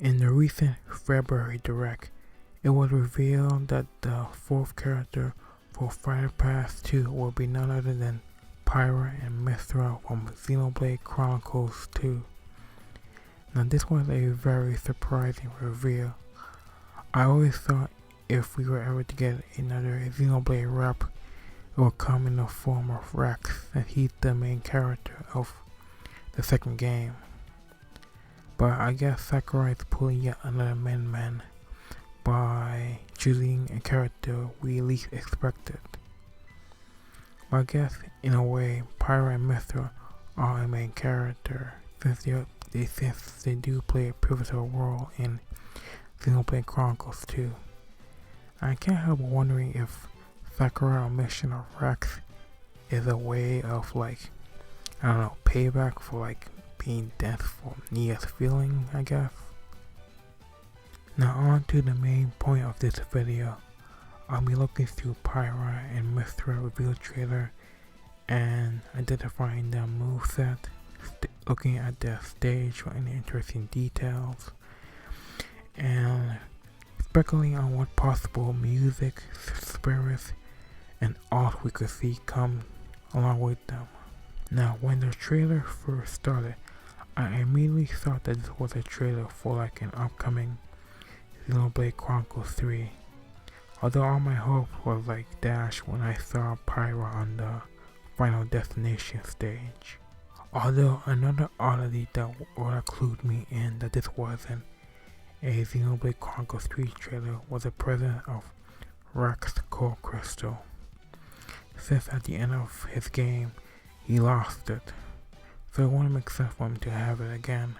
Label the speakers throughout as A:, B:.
A: In the recent February Direct, it was revealed that the fourth character for Fighter Pass 2 will be none other than Pyra and Mythra from Xenoblade Chronicles 2. Now this was a very surprising reveal. I always thought if we were ever to get another Xenoblade rep, it would come in the form of Rex, and he's the main character of the second game. But I guess Sakurai is pulling yet another man by choosing a character we least expected. But I guess in a way, Pyra and Mythra are a main character since they do play a pivotal role in Xenoblade Chronicles 2. I can't help wondering if Sakura omission of Rex is a way of payback for being death for Nia's feeling, I guess. Now on to the main point of this video. I'll be looking through Pyra and Mythra reveal trailer and identifying their moveset, looking at their stage for any interesting details, and speculating on what possible music, spirits, and art we could see come along with them. Now when the trailer first started, I immediately thought that this was a trailer for an upcoming Xenoblade Chronicles 3. Although all my hope was dashed when I saw Pyra on the Final Destination stage. Although another oddity that would clued me in that this wasn't a Xenoblade Chronicles 3 trailer was the presence of Rex Core Crystal, since at the end of his game he lost it. So it wouldn't make sense for him to have it again.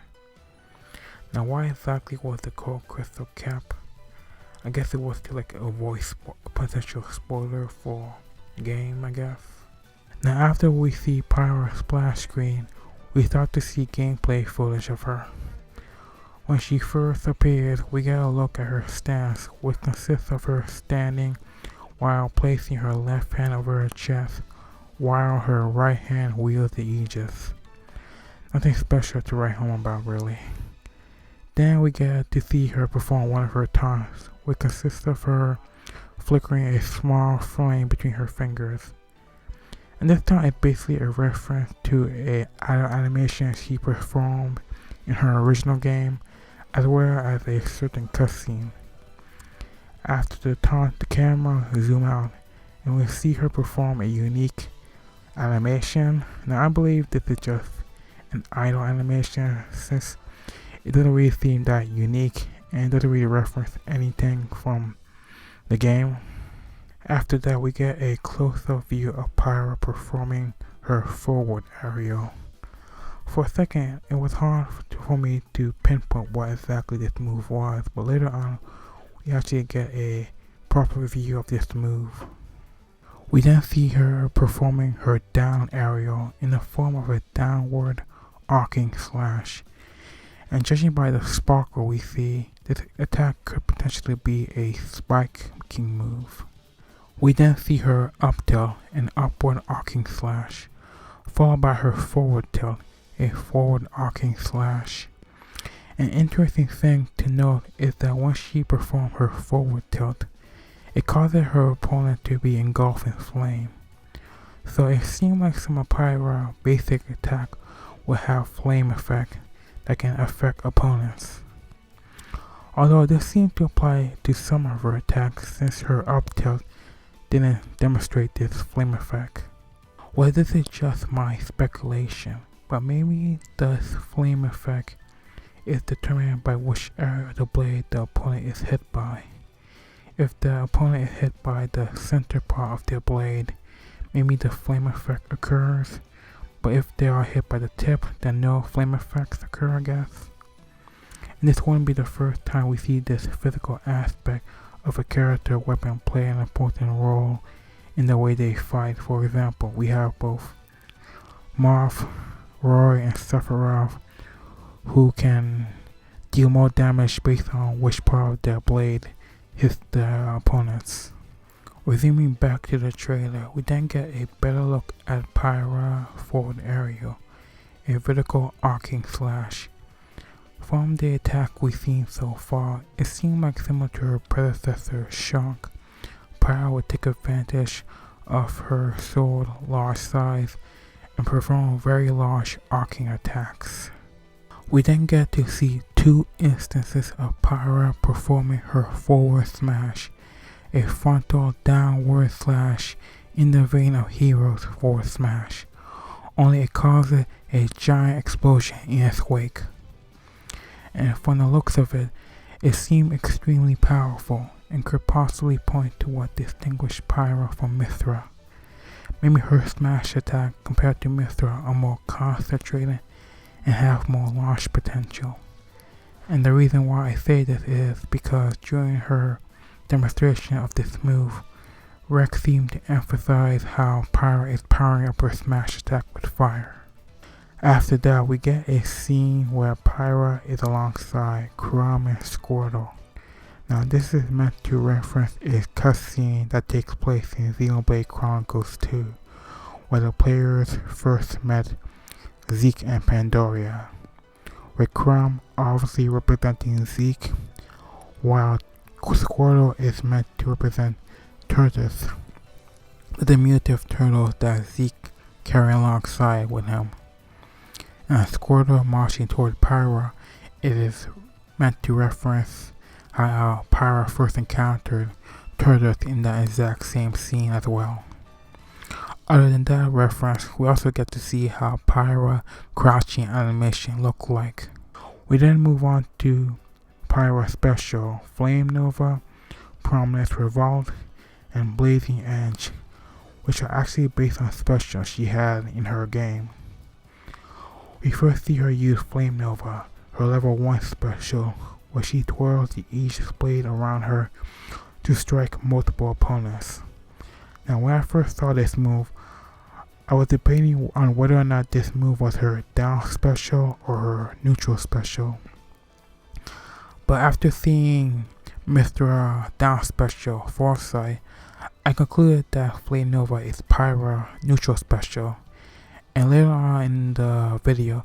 A: Now why exactly was the Core Crystal kept? I guess it was to avoid a potential spoiler for the game, I guess. Now after we see Pyra's splash screen, we start to see gameplay footage of her. When she first appears, we get a look at her stance, which consists of her standing while placing her left hand over her chest, while her right hand wields the Aegis. Nothing special to write home about, really. Then we get to see her perform one of her taunts, which consists of her flickering a small flame between her fingers. And this taunt is basically a reference to an idle animation she performed in her original game, as well as a certain cutscene. After the taunt, the camera zoom out, and we see her perform a unique animation. Now I believe this is just an idle animation, since it doesn't really seem that unique and doesn't really reference anything from the game. After that, we get a close-up view of Pyra performing her forward aerial. For a second, it was hard for me to pinpoint what exactly this move was, but later on, we actually get a proper view of this move. We then see her performing her down aerial in the form of a downward arcing slash. And judging by the sparkle we see, this attack could potentially be a spiking move. We then see her up tilt, an upward arcing slash, followed by her forward tilt, a forward arcing slash. An interesting thing to note is that when she performed her forward tilt, it causes her opponent to be engulfed in flame. So it seemed like some of Pyra's basic attack will have flame effect that can affect opponents. Although this seems to apply to some of her attacks, since her up tilt didn't demonstrate this flame effect. Well, this is just my speculation, but maybe the flame effect is determined by which area of the blade the opponent is hit by. If the opponent is hit by the center part of their blade, maybe the flame effect occurs, but if they are hit by the tip, then no flame effects occur, I guess. And this wouldn't be the first time we see this physical aspect of a character weapon play an important role in the way they fight. For example, we have both Marth, Roy, and Sephiroth, who can deal more damage based on which part of their blade hits their opponents. Resuming back to the trailer, we then get a better look at Pyra forward aerial, a vertical arcing slash, from the attack we've seen so far, it seemed like similar to her predecessor, Shark. Pyra would take advantage of her sword large size and perform very large arcing attacks. We then get to see two instances of Pyra performing her forward smash, a frontal downward slash in the vein of Hero's forward smash, only it causes a giant explosion in its wake. And from the looks of it, it seemed extremely powerful and could possibly point to what distinguished Pyra from Mythra. Maybe her smash attack compared to Mythra are more concentrated and have more launch potential. And the reason why I say this is because during her demonstration of this move, Rex seemed to emphasize how Pyra is powering up her smash attack with fire. After that, we get a scene where Pyra is alongside Chrom and Squirtle. Now this is meant to reference a cutscene that takes place in Xenoblade Chronicles 2, where the players first met Zeke and Pandoria, with Chrom obviously representing Zeke, while Squirtle is meant to represent Turtus, the diminutive turtle that Zeke carried alongside with him. And Squirtle marching toward Pyra, it is meant to reference how Pyra first encountered Turtus in that exact same scene as well. Other than that reference, we also get to see how Pyra crouching animation look like. We then move on to Pyra Special, Flame Nova, Prominence Revolt, and Blazing Edge, which are actually based on specials she had in her game. We first see her use Flame Nova, her level 1 special, where she twirls the Aegis blade around her to strike multiple opponents. Now when I first saw this move, I was debating on whether or not this move was her down special or her neutral special. But after seeing Mythra down special Foresight, I concluded that Flame Nova is Pyra neutral special, and later on in the video,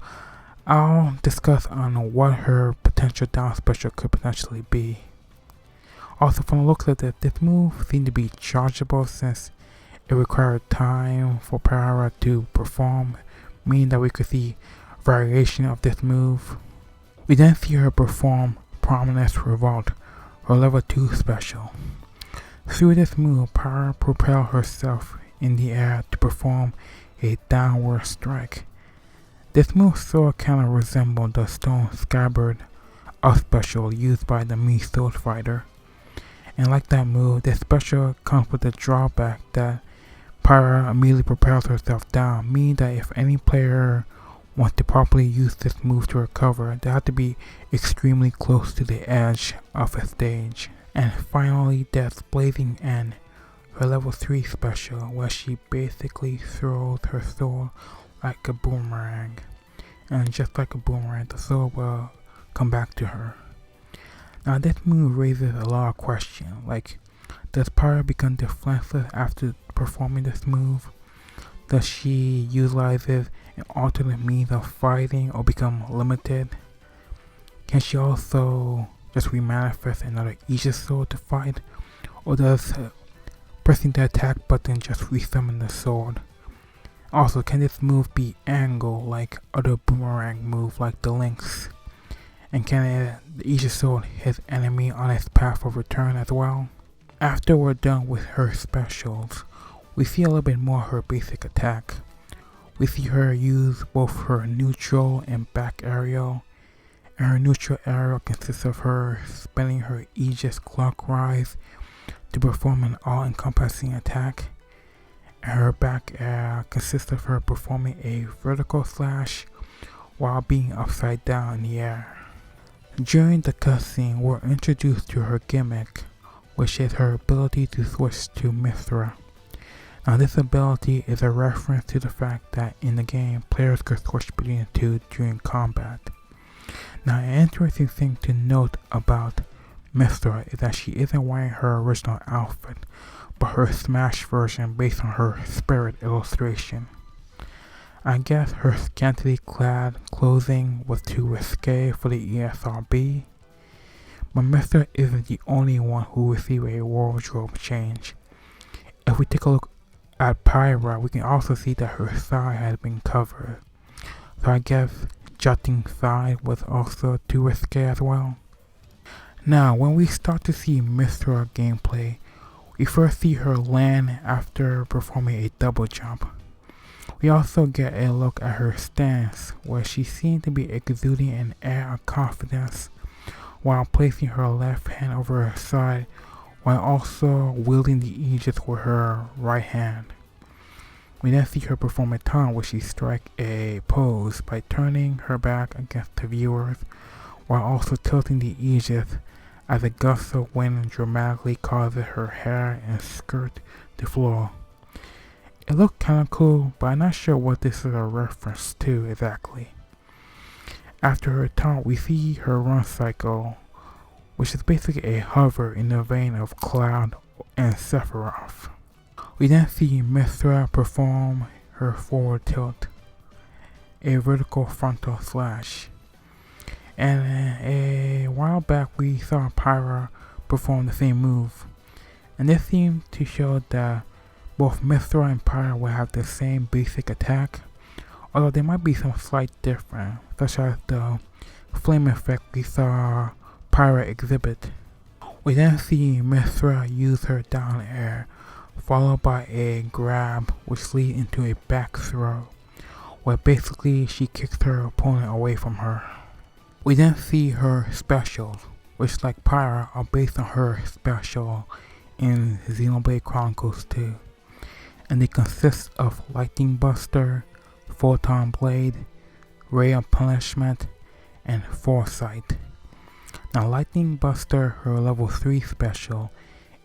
A: I'll discuss on what her potential down special could potentially be. Also, from the looks of it, this move seemed to be chargeable since it required time for Pyra to perform, meaning that we could see variation of this move. We then see her perform Prominence Revolt, her level 2 special. Through this move, Pyra propelled herself in the air to perform a downward strike. This move sort of kind of resembled the Stone Scabbard up special used by the Mii Sword Fighter. And like that move, this special comes with the drawback that Pyra immediately propels herself down, meaning that if any player wants to properly use this move to recover, they have to be extremely close to the edge of a stage. And finally, there's Blazing End, her level 3 special, where she basically throws her sword like a boomerang. And just like a boomerang, the sword will come back to her. Now this move raises a lot of questions, like, does Pyra become defenseless after performing this move? Does she utilize an alternate means of fighting or become limited? Can she also just remanifest another Aegis sword to fight? Or does pressing the attack button just resummon the sword? Also, can this move be angled like other boomerang moves like the Lynx? And can the Aegis sword hit enemy on its path of return as well? After we're done with her specials, we see a little bit more of her basic attack. We see her use both her neutral and back aerial, and her neutral aerial consists of her spinning her Aegis clockwise to perform an all-encompassing attack, and her back air consists of her performing a vertical slash while being upside down in the air. During the cutscene, we're introduced to her gimmick, which is her ability to switch to Mythra. Now this ability is a reference to the fact that in the game, players could switch between the two during combat. Now an interesting thing to note about Mythra is that she isn't wearing her original outfit, but her Smash version based on her Spirit illustration. I guess her scantily clad clothing was too risque for the ESRB, but Mythra isn't the only one who received a wardrobe change. If we take a look at Pyra, we can also see that her thigh has been covered, so I guess jutting thigh was also too risque as well. Now, when we start to see Mythra gameplay, we first see her land after performing a double jump. We also get a look at her stance, where she seemed to be exuding an air of confidence while placing her left hand over her side while also wielding the aegis with her right hand. We then see her perform a taunt where she strikes a pose by turning her back against the viewers while also tilting the aegis as a gust of wind dramatically causes her hair and skirt to flow. It looked kinda cool, but I'm not sure what this is a reference to exactly. After her taunt, we see her run cycle, which is basically a hover in the vein of Cloud and Sephiroth. We then see Mythra perform her forward tilt, a vertical frontal slash. And a while back we saw Pyra perform the same move, and this seemed to show that both Mythra and Pyra will have the same basic attack, although there might be some slight difference, such as the flame effect we saw Pyra exhibit. We then see Mythra use her down air, followed by a grab which leads into a back throw, where basically she kicks her opponent away from her. We then see her specials, which like Pyra are based on her special in Xenoblade Chronicles 2. And they consist of Lightning Buster, Photon Blade, Ray of Punishment, and Foresight. Now Lightning Buster, her level 3 special,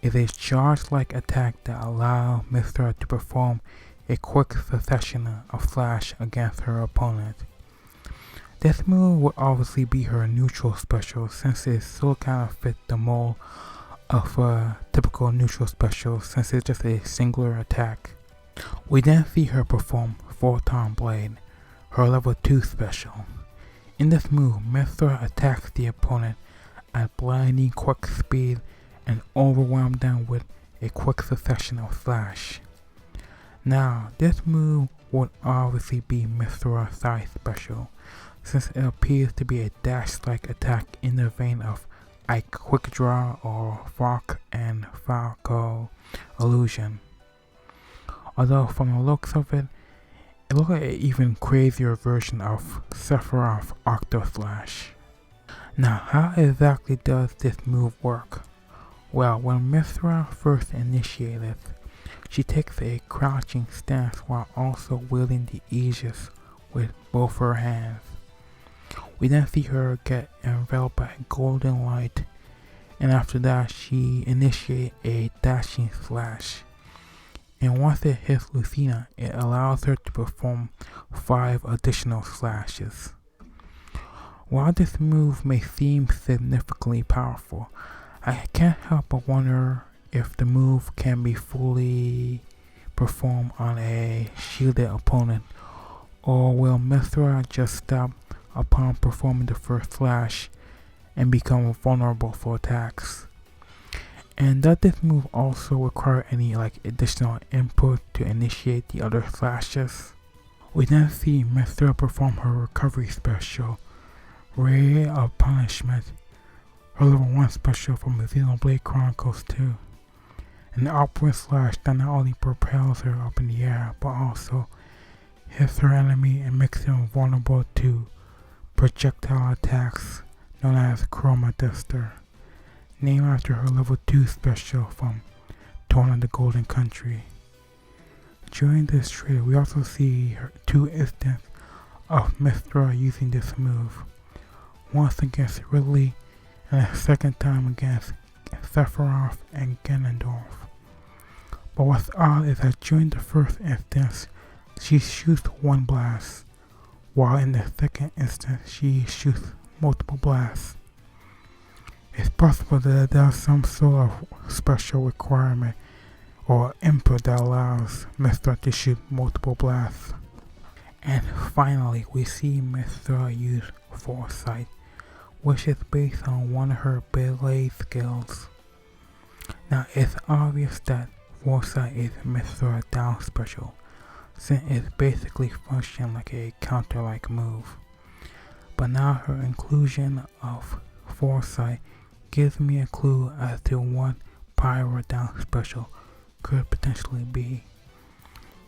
A: is a charge-like attack that allows Mythra to perform a quick succession of flash against her opponent. This move would obviously be her neutral special since it still kind of fit the mold of a typical neutral special since it's just a singular attack. We then see her perform Photon Blade, her level 2 special. In this move, Mythra attacks the opponent at blinding quick speed and overwhelms them with a quick succession of flash. Now, this move would obviously be Mythra's side special, since it appears to be a dash-like attack in the vein of Ike Quick Draw or Rock and Falco Illusion. Although from the looks of it, it looks like an even crazier version of Sephiroth Octo Slash. Now, how exactly does this move work? Well, when Mythra first initiated, she takes a crouching stance while also wielding the aegis with both her hands. We then see her get enveloped by golden light, and after that she initiates a dashing slash. And once it hits Lucina, it allows her to perform 5 additional slashes. While this move may seem significantly powerful, I can't help but wonder if the move can be fully performed on a shielded opponent, or will Mythra just stop upon performing the first slash and become vulnerable for attacks? And does this move also require any additional input to initiate the other slashes? We then see Mythra perform her recovery special, Ray of Punishment, her level 1 special from Xenoblade Chronicles 2. An upward slash that not only propels her up in the air, but also hits her enemy and makes them vulnerable to projectile attacks known as Chroma Duster, named after her level 2 special from Torn of the Golden Country. During this trailer, we also see 2 instances of Mythra using this move, once against Ridley and a second time against Sephiroth and Ganondorf. But what's odd is that during the first instance, she shoots 1 blast, while in the second instance, she shoots multiple blasts. It's possible that there's some sort of special requirement or input that allows Mythra to shoot multiple blasts. And finally, we see Mythra use Foresight, which is based on one of her blade skills. Now, it's obvious that Foresight is Mythra's down special, since it's basically functioning like a counter-like move. But now her inclusion of Foresight gives me a clue as to what Pyra down special could potentially be.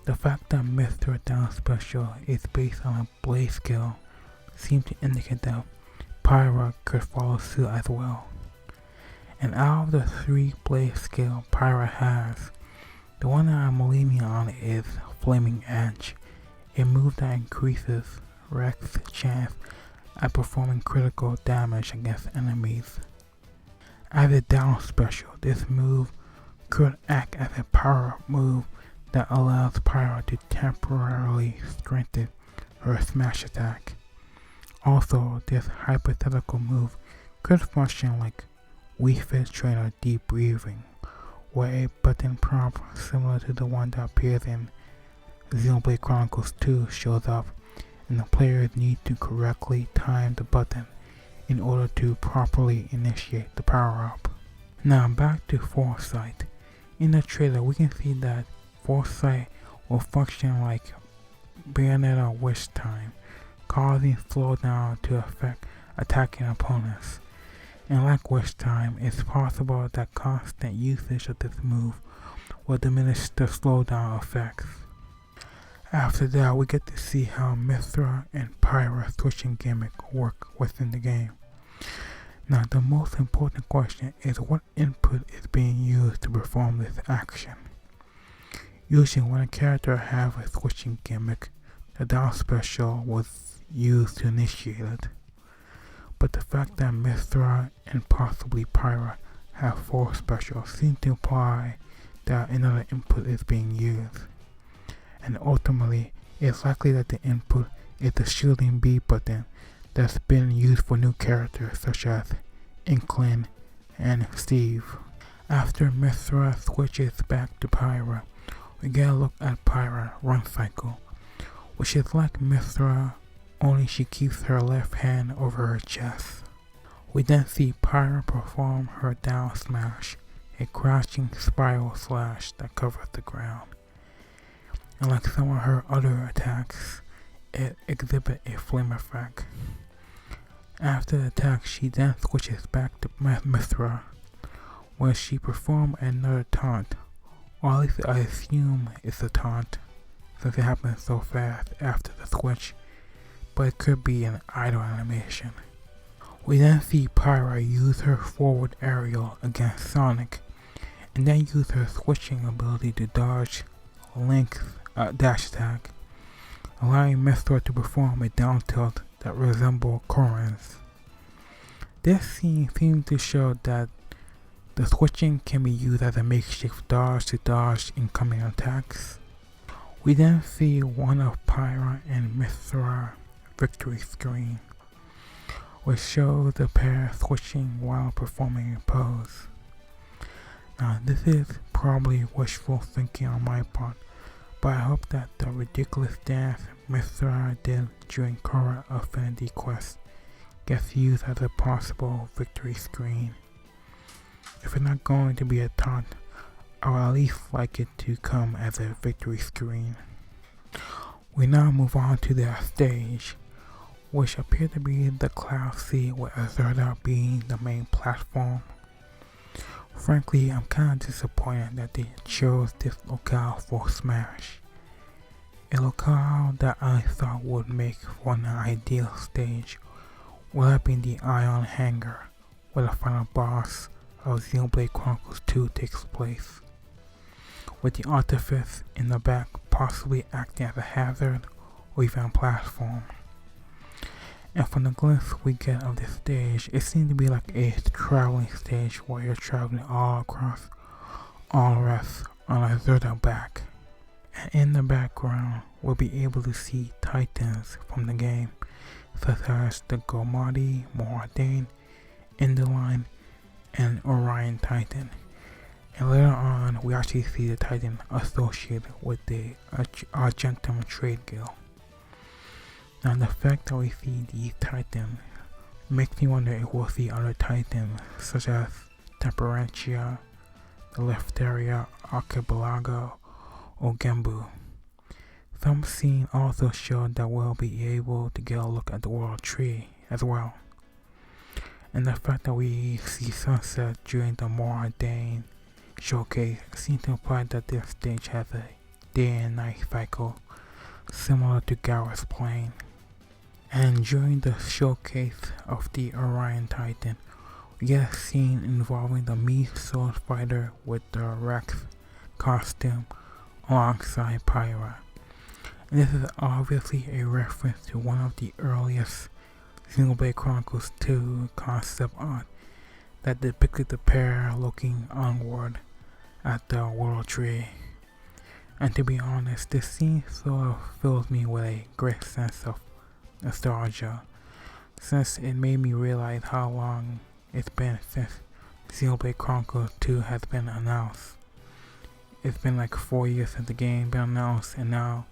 A: The fact that Mythra down special is based on a blade skill seems to indicate that Pyra could follow suit as well. And out of the 3 blade skill Pyra has, the one that I'm leaning on is Flaming Edge, a move that increases Rex's chance at performing critical damage against enemies. As a down special, this move could act as a power move that allows Pyra to temporarily strengthen her smash attack. Also, this hypothetical move could function like Wii Fit Trainer Deep Breathing, where a button prompt similar to the one that appears in Xenoblade Chronicles 2 shows up, and the players need to correctly time the button in order to properly initiate the power-up. Now back to Foresight. In the trailer we can see that Foresight will function like Bayonetta Wish Time, causing slowdown to affect attacking opponents. And like Wish Time, it's possible that constant usage of this move will diminish the slowdown effects. After that, we get to see how Mythra and Pyra switching gimmick work within the game. Now, the most important question is what input is being used to perform this action. Usually, when a character has a switching gimmick, the down special was used to initiate it. But the fact that Mythra and possibly Pyra have 4 specials seems to imply that another input is being used. And ultimately, it's likely that the input is the shielding B button that's been used for new characters such as Inkling and Steve. After Mythra switches back to Pyra, we get a look at Pyra's run cycle, which is like Mythra, only she keeps her left hand over her chest. We then see Pyra perform her down smash, a crashing spiral slash that covers the ground. And like some of her other attacks, it exhibits a flame effect. After the attack, she then switches back to Mythra, where she performs another taunt, or at least I assume it's a taunt, since it happens so fast after the switch, but it could be an idle animation. We then see Pyra use her forward aerial against Sonic, and then use her switching ability to dodge Link's dash attack, allowing Mythra to perform a down tilt that resembles Corrin's. This scene seems to show that the switching can be used as a makeshift dodge to dodge incoming attacks. We then see one of Pyra and Mythra victory screen, which shows the pair switching while performing a pose. Now this is probably wishful thinking on my part, but I hope that the ridiculous dance Mythra did during Korra Affinity Quest gets used as a possible victory screen. If it's not going to be a taunt, I would at least like it to come as a victory screen. We now move on to their stage, which appears to be the Cloud Sea with Azerta being the main platform. Frankly, I'm kinda disappointed that they chose this locale for Smash. A locale that I thought would make for an ideal stage would have been the Ion Hangar, where the final boss of Xenoblade Chronicles 2 takes place, with the Artifice in the back possibly acting as a hazard or even a platform. And from the glimpse we get of this stage, it seemed to be like a traveling stage where you're traveling all across all rests on a Zerta back. And in the background, we'll be able to see titans from the game, such as the Gomadi, Moradane, Enderline, and Orion Titan. And later on, we actually see the Titan associated with the Argentum Trade Guild. Now the fact that we see these titans makes me wonder if we'll see other titans such as Temperantia, the Lefteria, Archipelago, or Gembu. Some scenes also show that we'll be able to get a look at the World Tree as well. And the fact that we see sunset during the Moradane showcase seems to imply that this stage has a day and night cycle similar to Gareth's plane. And during the showcase of the Orion Titan, we get a scene involving the Mii sword fighter with the Rex costume alongside Pyra. And this is obviously a reference to one of the earliest Xenoblade Chronicles 2 concept art that depicted the pair looking onward at the World Tree. And to be honest, this scene sort of fills me with a great sense of nostalgia, since it made me realize how long it's been since Xenoblade Chronicles 2 has been announced. It's been like 4 years since the game been announced, and now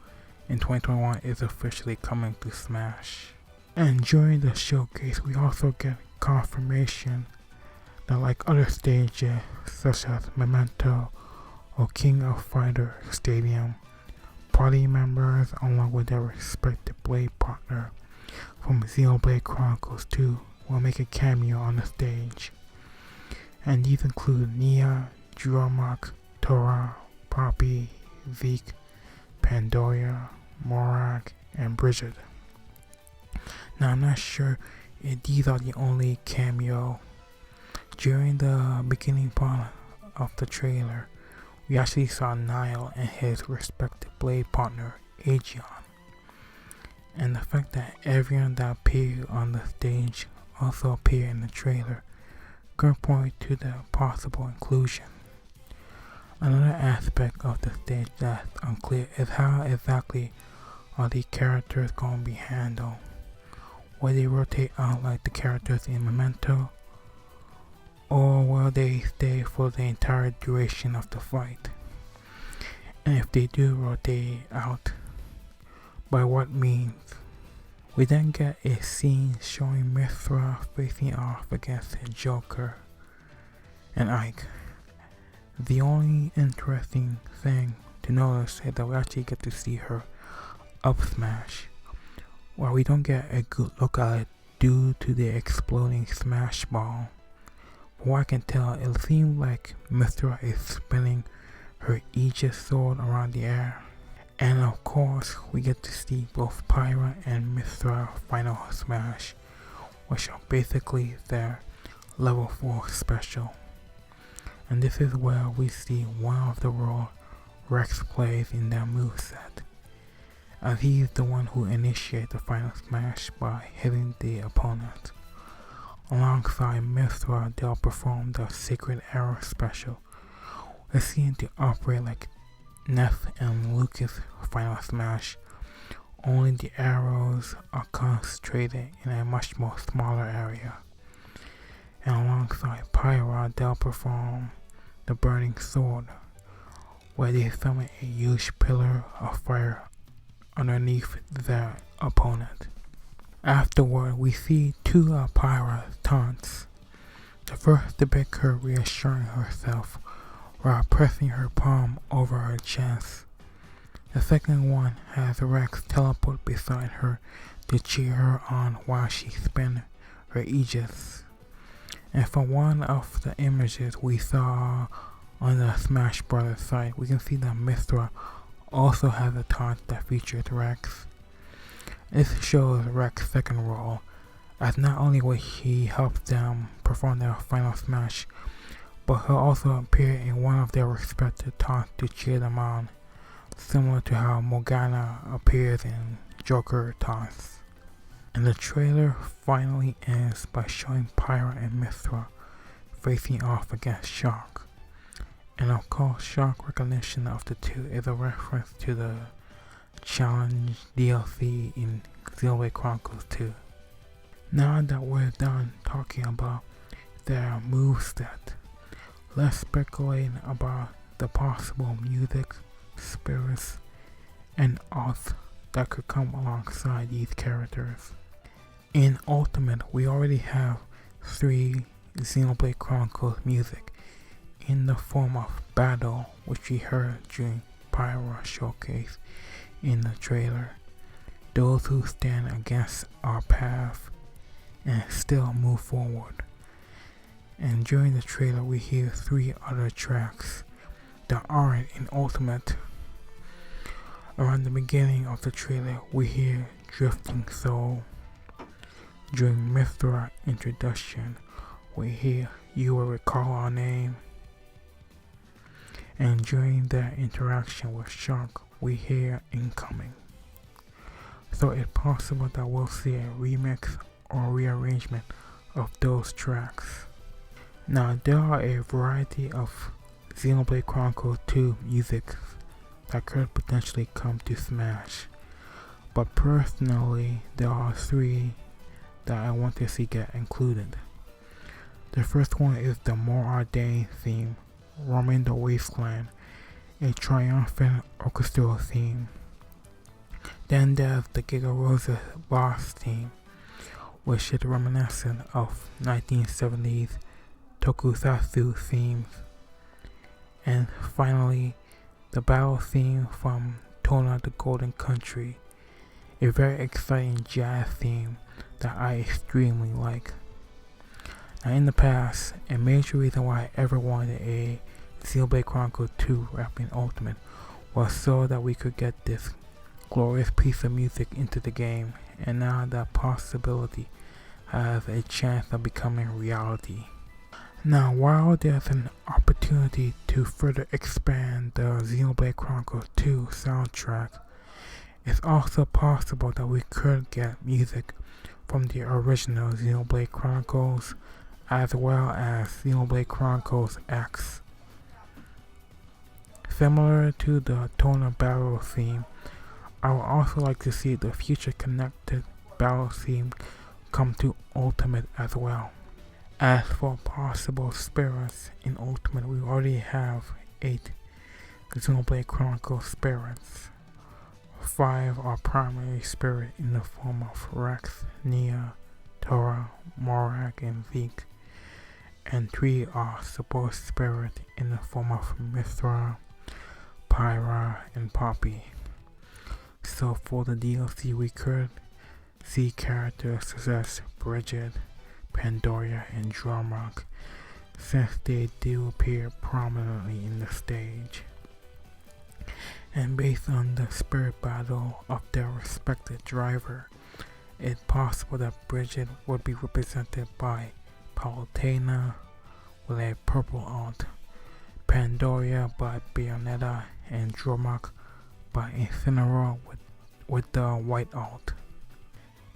A: in 2021 it's officially coming to Smash. And during the showcase we also get confirmation that, like other stages such as Memento or King of Fighter Stadium, party members along with their respective blade partner from Xenoblade Chronicles 2 will make a cameo on the stage. And these include Nia, Dromok, Tora, Poppy, Zeke, Pandora, Morak, and Bridget. Now I'm not sure if these are the only cameo. During the beginning part of the trailer, we actually saw Niall and his respective blade partner, Aegeon. And the fact that everyone that appeared on the stage also appeared in the trailer could point to the possible inclusion. Another aspect of the stage that's unclear is how exactly are the characters going to be handled. Will they rotate out like the characters in Memento, or will they stay for the entire duration of the fight? And if they do rotate out, by what means? We then get a scene showing Mythra facing off against Joker and Ike. The only interesting thing to notice is that we actually get to see her up smash, while we don't get a good look at it due to the exploding smash ball. From what I can tell, it seems like Mythra is spinning her Aegis sword around the air. And of course, we get to see both Pyra and Mythra final smash, which are basically their level 4 special. And this is where we see one of the roles Rex plays in their moveset, as he's the one who initiates the final smash by hitting the opponent. Alongside Mythra, they'll perform the Sacred Arrow special, which seems to operate like Neff and Lucas' final smash, only the arrows are concentrated in a much more smaller area. And alongside Pyra, they'll perform the Burning Sword, where they summon a huge pillar of fire underneath their opponent. Afterward, we see two of Pyra's taunts. The first depicts her reassuring herself while pressing her palm over her chest. The second one has Rex teleport beside her to cheer her on while she spins her Aegis. And from one of the images we saw on the Smash Brothers site, we can see that Mythra also has a taunt that features Rex. This shows Rex's second role, as not only will he help them perform their final smash, but he'll also appear in one of their respective taunts to cheer them on, similar to how Morgana appears in Joker taunts. And the trailer finally ends by showing Pyra and Mythra facing off against Shock. And of course, Shock recognition of the two is a reference to the Challenge DLC in Xenoblade Chronicles 2. Now that we're done talking about their moveset, let's speculate about the possible music, spirits, and art that could come alongside these characters. In Ultimate, we already have 3 Xenoblade Chronicles music in the form of Battle, which we heard during Pyra showcase in the trailer, Those Who Stand Against Our Path, and Still Move Forward. And during the trailer we hear 3 other tracks that aren't in Ultimate. Around the beginning of the trailer we hear Drifting Soul. During Mythra introduction we hear You Will Recall Our Name. And during that interaction with Shark we hear Incoming. So it's possible that we'll see a remix or rearrangement of those tracks. Now there are a variety of Xenoblade Chronicles 2 music that could potentially come to Smash, but personally there are 3 that I want to see get included. The first one is the More Ardain theme, Roaming the Wasteland, a triumphant orchestral theme. Then there's the Giga Rosa boss theme, which is reminiscent of 1970s tokusatsu themes. And finally, the battle theme from Tona the Golden Country, a very exciting jazz theme that I extremely like. Now in the past, a major reason why I ever wanted a Xenoblade Chronicles 2 Rapping Ultimate was so that we could get this glorious piece of music into the game, and now that possibility has a chance of becoming reality. Now while there's an opportunity to further expand the Xenoblade Chronicles 2 soundtrack, it's also possible that we could get music from the original Xenoblade Chronicles as well as Xenoblade Chronicles X. Similar to the Tona battle theme, I would also like to see the future connected battle theme come to Ultimate as well. As for possible spirits in Ultimate, we already have 8 Xenoblade Chronicles spirits. 5 are primary spirit in the form of Rex, Nia, Tora, Morak, and Zeke, and 3 are support spirit in the form of Mythra, Pyra, and Poppy. So for the DLC we could see characters such as Bridget, Pandora, and Drumrock, since they do appear prominently in the stage. And based on the spirit battle of their respective driver, it's possible that Bridget would be represented by Palutena with a purple alt, Pandora by Bayonetta, and Drumrock by Incineroar with the white alt.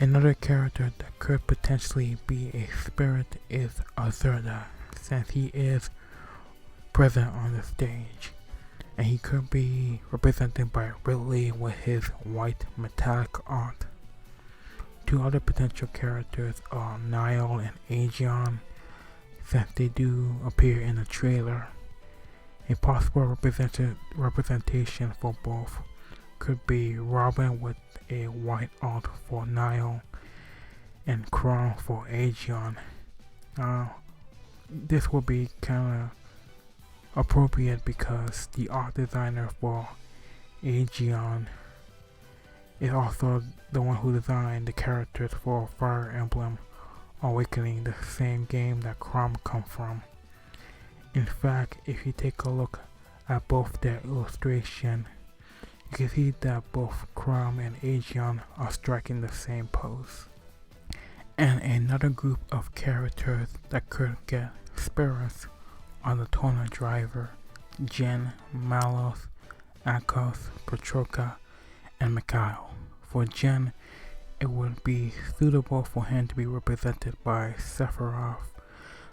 A: Another character that could potentially be a spirit is Azurda, since he is present on the stage, and he could be represented by Ridley with his white metallic art. 2 other potential characters are Niall and Aegeon, since they do appear in the trailer. A possible representation for both could be Robin with a white alt for Niall and Chrom for Aegeon. This would be kinda appropriate because the art designer for Aegeon is also the one who designed the characters for Fire Emblem Awakening, the same game that Chrom comes from. In fact, if you take a look at both their illustration, you can see that both Chrom and Aegeon are striking the same pose. And another group of characters that could get spirits are the Tona driver, Jen, Malos, Akos, Petroka, and Mikhail. For Jen, it would be suitable for him to be represented by Sephiroth,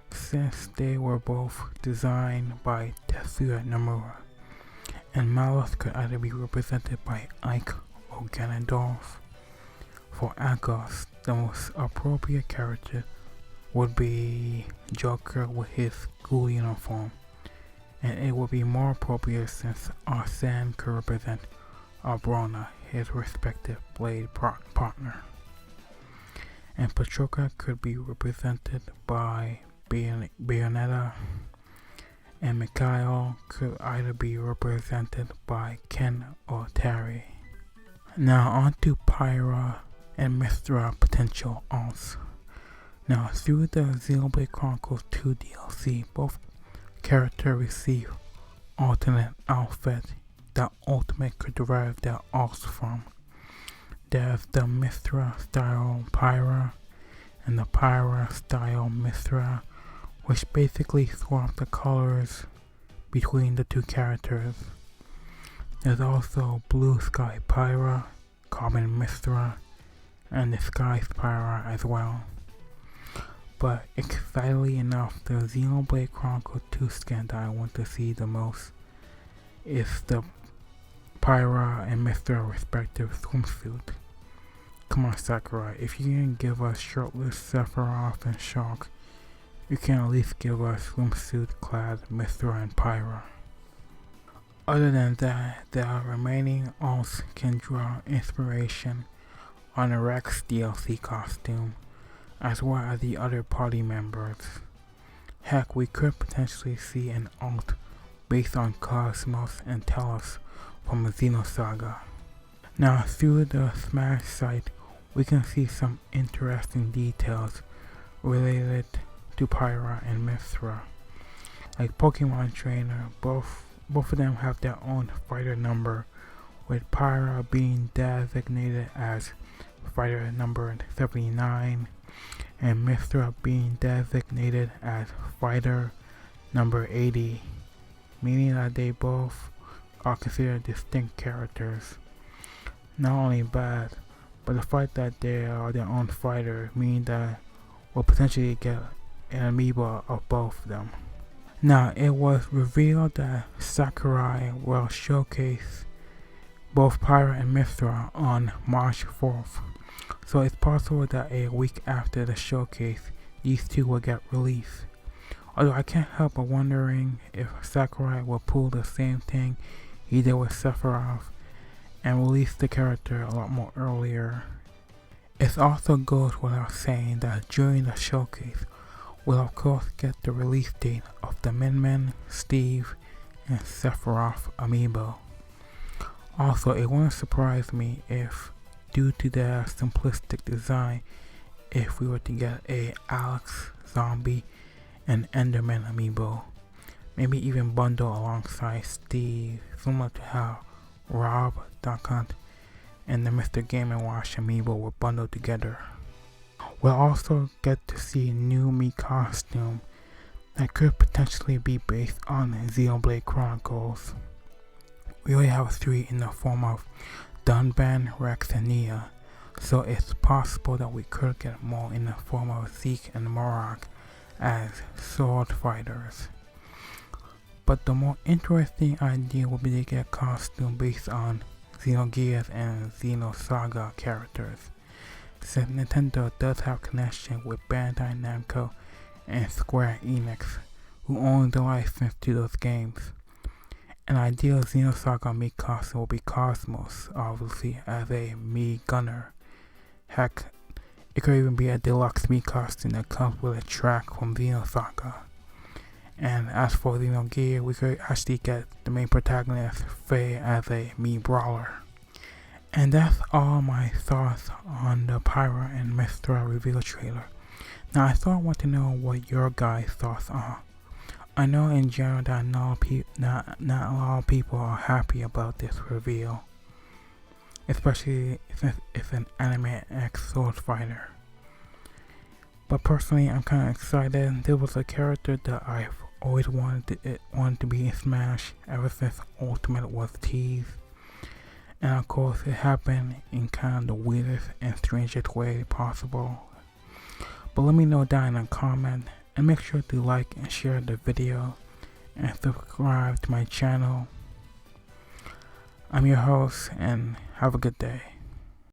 A: since they were both designed by Tetsuya Nomura. And Malos could either be represented by Ike or Ganondorf. For Akos, the most appropriate character would be Joker with his school uniform, and it would be more appropriate since Arsene could represent Arbrona, his respective blade partner. And Patroka could be represented by Bayonetta, and Mikhail could either be represented by Ken or Terry. Now on to Pyra and Mythra potential alts. Now through the Xenoblade Chronicles 2 DLC, both characters receive alternate outfits that Ultimate could derive their alts from. There's the Mythra style Pyra and the Pyra style Mythra, which basically swap the colors between the two characters. There's also Blue Sky Pyra, Carbon Mythra, and the Sky Pyra as well. But excitedly enough, the Xenoblade Chronicles 2 skin that I want to see the most is the Pyra and Mythra respective swimsuit. Come on Sakurai, if you can give us shirtless Sephiroth and Shulk, you can at least give us swimsuit clad Mythra and Pyra. Other than that, the remaining alts can draw inspiration on the Rex DLC costume, as well as the other party members. Heck, we could potentially see an alt based on Cosmos and Telos from the Xenosaga. Now through the Smash site, we can see some interesting details related to Pyra and Mythra. Like Pokemon Trainer, both of them have their own fighter number, with Pyra being designated as fighter number 79 and Mythra being designated as fighter number 80, meaning that they both are considered distinct characters. Not only that, but the fact that they are their own fighter means that we'll potentially get an amiibo of both of them. Now, it was revealed that Sakurai will showcase both Pyra and Mythra on March 4th, so it's possible that a week after the showcase, these two will get released. Although I can't help but wondering if Sakurai will pull the same thing he did with Sephiroth and release the character a lot more earlier. It also goes without saying that during the showcase, we'll of course get the release date of the Min, Steve, and Sephiroth amiibo. Also, it wouldn't surprise me if, due to their simplistic design, if we were to get a Alex, Zombie, and Enderman amiibo. Maybe even bundle alongside Steve, similar to how Rob, Duck Hunt, and the Mr. Game & Watch amiibo were bundled together. We'll also get to see a new Mii costume that could potentially be based on Xenoblade Chronicles. We already have 3 in the form of Dunban, Rex, and Nia, so it's possible that we could get more in the form of Zeke and Morak as sword fighters. But the more interesting idea would be to get a costume based on Xenogears and Xenosaga characters, since Nintendo does have connection with Bandai Namco and Square Enix, who own the license to those games. An ideal Xenosaga Mii costume will be Cosmos, obviously, as a Mii gunner. Heck, it could even be a deluxe Mii costume that comes with a track from Xenosaga. And as for Xenogear, we could actually get the main protagonist, Faye, as a Mii brawler. And that's all my thoughts on the Pyra and Mythra reveal trailer. Now I thought I want to know what your guys' thoughts are. I know in general that not a lot of people are happy about this reveal, especially since it's an Anime X sword fighter. But personally, I'm kind of excited. There was a character that I've always wanted to be in Smash ever since Ultimate was teased. And of course, it happened in kind of the weirdest and strangest way possible. But let me know down in the comment, and make sure to like and share the video, and subscribe to my channel. I'm your host, and have a good day.